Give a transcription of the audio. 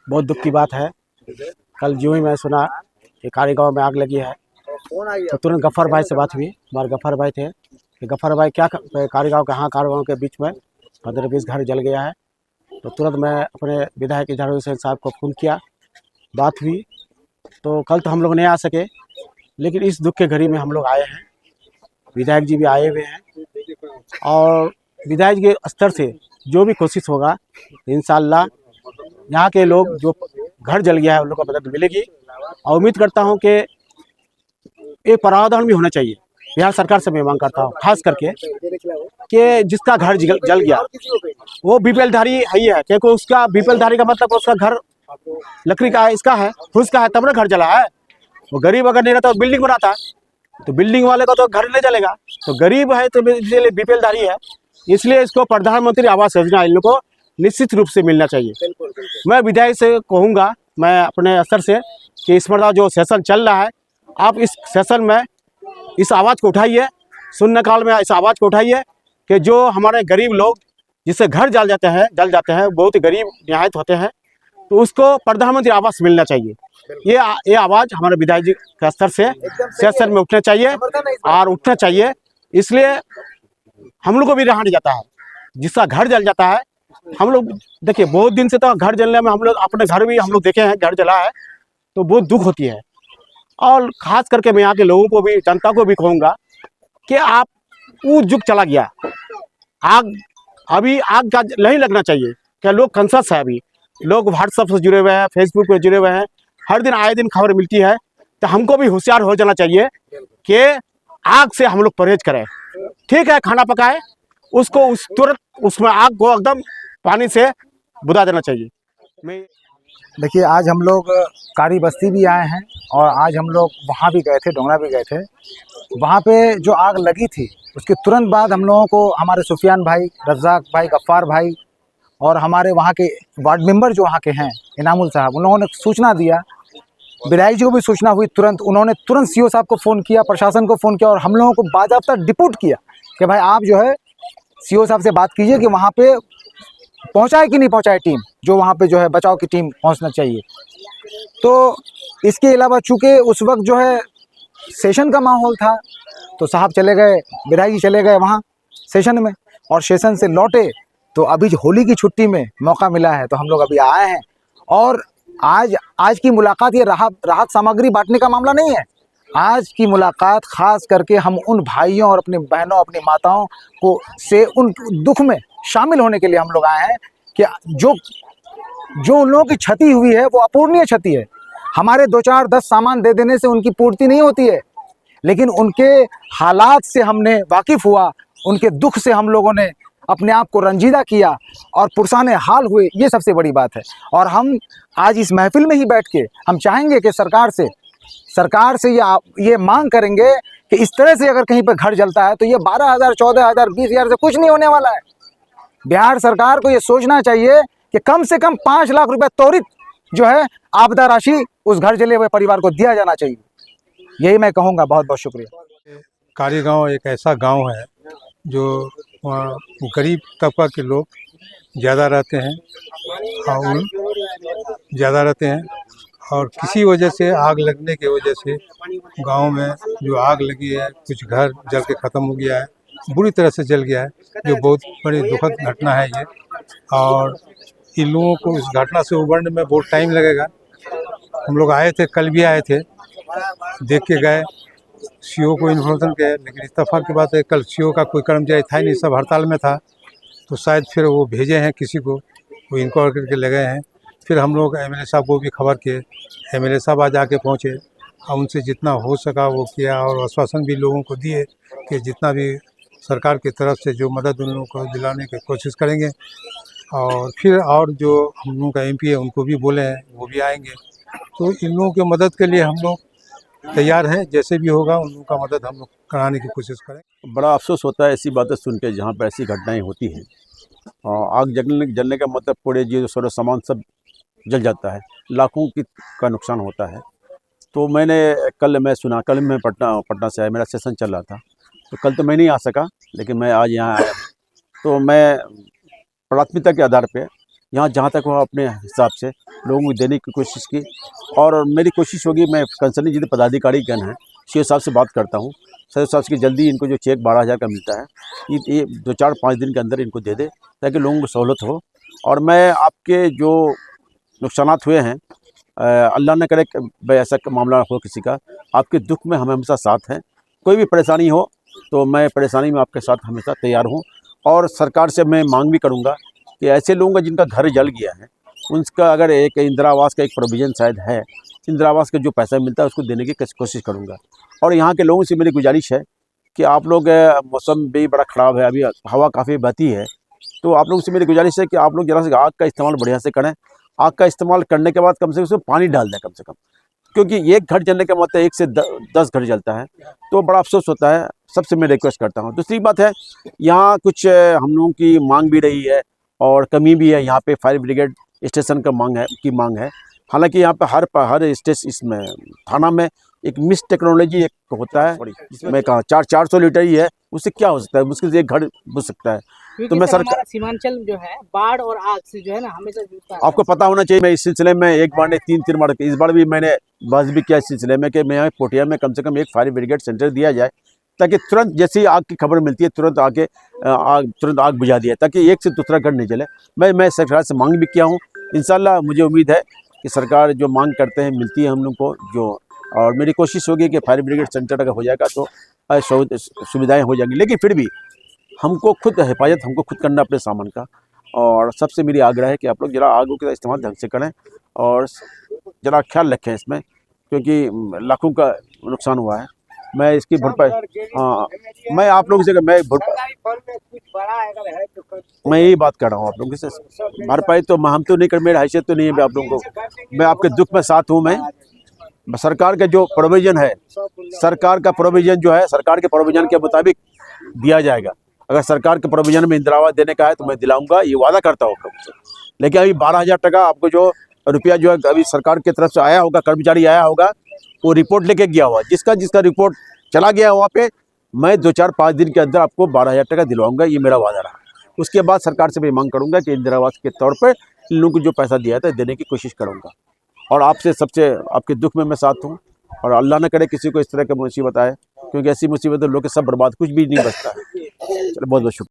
बहुत दुख की बात है। कल जो ही मैं सुना कि कारीगांव में आग लगी है तो तुरंत गफ्फर भाई से बात हुई। हमारे गफ्फर भाई थे कि गफ्फर भाई क्या कारीगांव कारीगांव के बीच में 15-20 घर जल गया है। तो तुरंत मैं अपने विधायक इजहारुल हुसैन साहब को फ़ोन किया, बात हुई। तो कल तो हम लोग नहीं आ सके, लेकिन इस दुख के घड़ी में हम लोग आए हैं। विधायक जी भी आए हुए हैं और विधायक के स्तर से जो भी कोशिश होगा इंशाअल्लाह यहाँ के लोग जो घर जल गया है उन लोग को मदद मिलेगी। और उम्मीद करता हूँ कि एक प्रावधान भी होना चाहिए। बिहार सरकार से मैं मांग करता हूँ खास करके कि जिसका घर जल गया वो बीपीएल धारी है ही है, क्योंकि उसका बीपीएल धारी का मतलब उसका घर लकड़ी का है, इसका है, फूस का है, तब ना घर जला है। वो गरीब अगर नहीं रहता तो बिल्डिंग बनाता है, तो बिल्डिंग वाले का तो घर नहीं चलेगा। तो गरीब है तो इसलिए बीपीएल धारी है, इसलिए इसको प्रधानमंत्री आवास योजना इन लोग को निश्चित रूप से मिलना चाहिए। मैं विधायक से कहूँगा, मैं अपने स्तर से, कि इस बार जो सेशन चल रहा है आप इस सेशन में इस आवाज़ को उठाइए, शून्यकाल में इस आवाज़ को उठाइए कि जो हमारे गरीब लोग जिससे घर जल जाते हैं, बहुत ही गरीब निहायत होते हैं, तो उसको प्रधानमंत्री आवास मिलना चाहिए। ये आवाज़ हमारे विधायक जी के स्तर से सेशन में उठना चाहिए और उठना चाहिए। इसलिए हम लोग को भी रहा नहीं जाता है, जिसका घर जल जाता है। हम लोग देखिए बहुत दिन से तो घर जलने में हम लोग अपने घर भी हम लोग देखे हैं, घर जला है तो बहुत दुख होती है। और ख़ास करके मैं यहाँ के लोगों को भी, जनता को भी कहूँगा कि आप वो युग चला गया, आग अभी आग का नहीं लगना चाहिए। क्या लोग कॉन्शियस है, अभी लोग व्हाट्सएप से जुड़े हुए हैं, फेसबुक पे जुड़े हुए हैं, हर दिन आए दिन खबर मिलती है। तो हमको भी होशियार हो जाना चाहिए कि आग से हम लोग परहेज करें। ठीक है, खाना पकाए उसको तुरंत उसमें आग को एकदम पानी से बुझा देना चाहिए। देखिए, आज हम लोग कारी बस्ती भी आए हैं और आज हम लोग वहाँ भी गए थे, डोंगरा भी गए थे। वहाँ पे जो आग लगी थी उसके तुरंत बाद हम लोगों को हमारे सुफियान भाई, रज़ाक भाई, गफ्फार भाई और हमारे वहाँ के वार्ड मेंबर जो वहाँ के हैं, इनामुल साहब, उन लोगों ने सूचना दिया। विधायक जी को भी सूचना हुई, तुरंत उन्होंने तुरंत सीओ साहब को फ़ोन किया, प्रशासन को फ़ोन किया और हम लोगों को बाज़ाब्ता डिप्यूट किया कि भाई आप जो है सीओ साहब से बात कीजिए कि वहाँ पे पहुँचाए कि नहीं पहुँचाए टीम, जो वहाँ पे जो है बचाव की टीम पहुँचना चाहिए। तो इसके अलावा चूँकि उस वक्त जो है सेशन का माहौल था, तो साहब चले गए, विधायक जी चले गए वहाँ सेशन में, और सेशन से लौटे तो अभी जो होली की छुट्टी में मौका मिला है तो हम लोग अभी आए हैं। और आज की मुलाकात ये राहत सामग्री बांटने का मामला नहीं है। आज की मुलाकात खास करके हम उन भाइयों और अपनी बहनों, अपनी माताओं को से उन दुख में शामिल होने के लिए हम लोग आए हैं कि जो उन लोगों की क्षति हुई है वो अपूर्णीय क्षति है। हमारे 2-4-10 सामान दे देने से उनकी पूर्ति नहीं होती है, लेकिन उनके हालात से हमने वाकिफ़ हुआ, उनके दुख से हम लोगों ने अपने आप को रंजीदा किया और पुरसाने हाल हुए, ये सबसे बड़ी बात है। और हम आज इस महफिल में ही बैठ के हम चाहेंगे कि सरकार से ये मांग करेंगे कि इस तरह से अगर कहीं पर घर जलता है तो ये 12,000, 14,000, 20,000 से कुछ नहीं होने वाला है। बिहार सरकार को ये सोचना चाहिए कि कम से कम 5 लाख रुपए त्वरित जो है आपदा राशि उस घर जले हुए परिवार को दिया जाना चाहिए। यही मैं कहूँगा। बहुत बहुत शुक्रिया। कारीगांव एक ऐसा गांव है जो वहाँ गरीब तबका के लोग ज़्यादा रहते हैं और किसी वजह से आग लगने की वजह से गांव में जो आग लगी है, कुछ घर जल के ख़त्म हो गया है, बुरी तरह से जल गया है, जो बहुत बड़ी दुखद घटना है ये। और इन लोगों को इस घटना से उबरने में बहुत टाइम लगेगा। हम लोग आए थे, कल भी आए थे, देख के गए, सीओ को इन्फॉर्मेशन किया, लेकिन इत्तेफाक की बात है कल सीओ का कोई कर्मचारी था ही नहीं, सब हड़ताल में था। तो शायद फिर वो भेजे हैं किसी को, वो इंक्वायर करके ले गए हैं। फिर हम लोग एमएलए साहब को भी खबर किए, एमएलए साहब आज आके पहुँचे और उनसे जितना हो सका वो किया और आश्वासन भी लोगों को दिए कि जितना भी सरकार की तरफ से जो मदद उन लोगों को दिलाने की कोशिश करेंगे। और फिर और जो हम लोगों का एमपी है उनको भी बोले हैं, वो भी आएंगे। तो इन लोगों की मदद के लिए हम लोग तैयार हैं, जैसे भी होगा उन लोगों का मदद हम लोग कराने की कोशिश करें। बड़ा अफसोस होता है ऐसी बातें सुन के जहाँ पर ऐसी घटनाएं होती हैं। आग जलने का मतलब पूरे जो सारा सामान सब जल जाता है, लाखों का नुकसान होता है। तो कल मैं पटना से आया, मेरा सेशन चल रहा था, तो कल तो मैं नहीं आ सका, लेकिन मैं आज यहाँ आया। तो मैं प्राथमिकता के आधार पे यहाँ जहाँ तक हुआ अपने हिसाब से लोगों को देने की कोशिश की। और मेरी कोशिश होगी, मैं कंसर्निंग जितने पदाधिकारी गण हैं सी साहब से बात करता हूँ, सर साहब की जल्दी इनको जो चेक 12,000 का मिलता है ये 2-4-5 दिन के अंदर इनको दे दे ताकि लोगों को सहूलत हो। और मैं आपके जो नुकसानात हुए हैं, अल्लाह न करे कि ऐसा मामला हो किसी का, आपके दुख में हम हमेशा साथ हैं। कोई भी परेशानी हो तो मैं परेशानी में आपके साथ हमेशा तैयार हूँ। और सरकार से मैं मांग भी करूँगा कि ऐसे लोगों का जिनका घर जल गया है उनका अगर एक इंदिरा आवास का एक प्रोविज़न शायद है, इंदिरा आवास का जो पैसा मिलता है उसको देने की कोशिश करूँगा। और यहाँ के लोगों से मेरी गुजारिश है कि आप लोग, मौसम भी बड़ा ख़राब है, अभी हवा काफ़ी बहती है, तो आप लोगों से मेरी गुजारिश है कि आप लोग ज़रा से आग का इस्तेमाल बढ़िया से करें। आग का इस्तेमाल करने के बाद कम से कम उसमें पानी डाल दें कम से कम, क्योंकि एक घर जलने का मतलब 1 से 10 घर जलता है, तो बड़ा अफसोस होता है। सबसे मैं रिक्वेस्ट करता हूँ। दूसरी बात है, यहाँ कुछ हम लोगों की मांग भी रही है और कमी भी है। यहाँ पे फायर ब्रिगेड स्टेशन का मांग है। हालांकि यहाँ पे हर स्टेशन इसमें थाना में एक मिस टेक्नोलॉजी एक होता है, जिसमें कहा 400 लीटर ही है, उससे क्या हो सकता है, मुश्किल से एक घर बुझ सकता है। तो मैं हमारा सीमांचल जो है बाढ़ और आग से जो है ना हमेशा जूझता है। आपको पता होना चाहिए, मैं इस सिलसिले में एक बार नहीं 3 बार, इस बार भी मैंने बात भी किया इस सिलसिले में कि मैं यहाँ पोटिया में कम से कम एक फायर ब्रिगेड सेंटर दिया जाए, ताकि तुरंत जैसे ही आग की खबर मिलती है तुरंत आग बुझा दिया, ताकि एक से दूसरा घर नहीं जले। मैं सरकार से मांग भी किया हूँ। इंशाल्लाह मुझे उम्मीद है कि सरकार जो मांग करते हैं मिलती है हम लोग को जो, और मेरी कोशिश होगी कि फायर ब्रिगेड सेंटर अगर हो जाएगा तो सुविधाएँ हो जाएंगी। लेकिन फिर भी हमको खुद हिफाजत हमको खुद करना अपने सामान का। और सबसे मेरी आग्रह है कि आप लोग ज़रा आगों का इस्तेमाल ढंग से करें और ज़रा ख्याल रखें इसमें, क्योंकि लाखों का नुकसान हुआ है। मैं इसकी भरपाई, हाँ, मैं आप लोगों से मैं यही बात कर रहा हूँ आप लोगों से, भरपाई तो हम तो नहीं कर, मेरी हैसियत तो नहीं है आप लोगों को। मैं आपके दुख में साथ हूँ। मैं सरकार का जो प्रोविज़न है, सरकार का प्रोविज़न जो है, सरकार के प्रोविज़न के मुताबिक दिया जाएगा। अगर सरकार के प्रोविज़न में इंदिरा आवास देने का है तो मैं दिलाऊंगा, ये वादा करता हूँ आपसे। लेकिन अभी 12,000 टका आपको जो रुपया जो है अभी सरकार की तरफ से आया होगा, कर्मचारी आया होगा, वो रिपोर्ट लेके गया हुआ, जिसका रिपोर्ट चला गया वहाँ पे, मैं 2-4-5 दिन के अंदर आपको 12,000 टका दिलवाऊंगा, ये मेरा वादा रहा। उसके बाद सरकार से मैं मांग करूँगा कि इंदिरा आवास के तौर पर इन लोगों को जो पैसा दिया था देने की कोशिश करूँगा। और आपसे सबसे आपके दुख में मैं साथ हूँ। और अल्लाह न करे किसी को इस तरह की मुसीबत आए, क्योंकि ऐसी मुसीबत लोग के सब बर्बाद, कुछ भी नहीं बचता है। चलो, बहुत बहुत शुक्रिया।